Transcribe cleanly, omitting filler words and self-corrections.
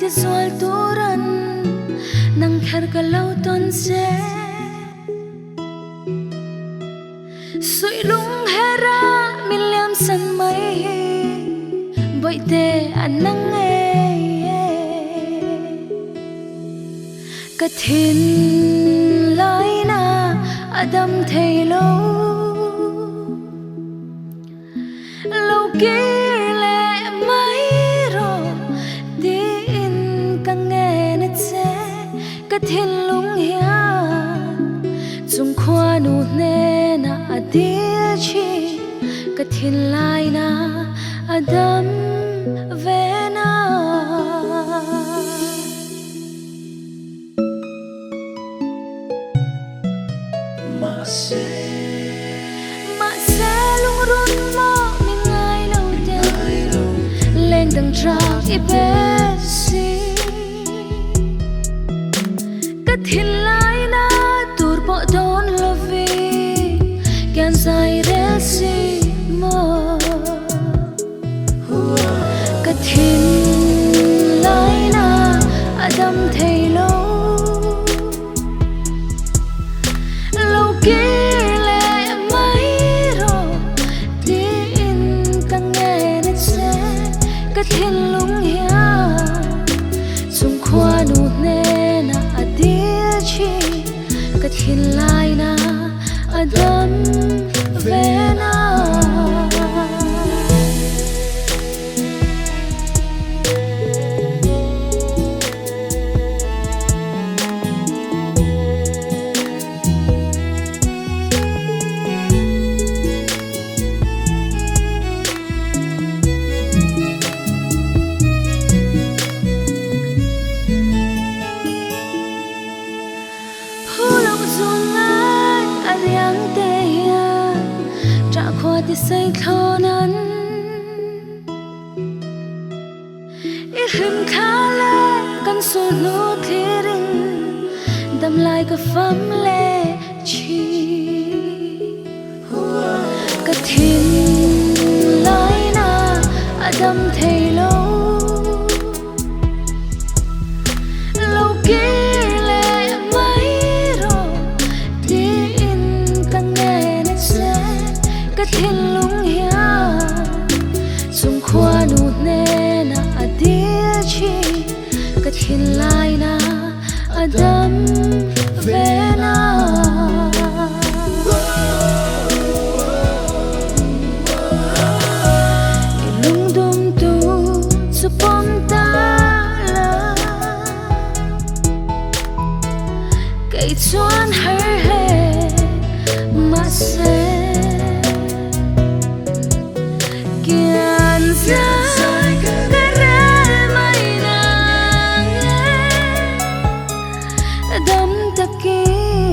Sual turan nang kher kalau ton se sui lung hera miliam san mai boy te anang kathin lai na adam thei lo lo ke kathin lung hia chung khwa nu ne na adil chi kathin lai na adam ve na ma se lung run mo min ngai lo de leng dang tra i be si kathin lai na tur po don lovi can sai resi mo kathin lai na adam thei lo lo ke le mai ro tin kang nghe ne se kathin lung hia chung khwa nu ne kathin lai na adam ve naที่ใส่เท่านั้นอีขึ้นขาเล่กันสู่นูที่ริงดำลายกับฟ้ำเล่ชีกะทินลายนาอดำเทโลโลกีเล่ไม่รอที่อินกังเงนเซkathin lung hia chung khwa nu ne na adil chi kathin lai na adam ve na lung dum tu chu pom ta la kai chuan har he ma se đắm ta kia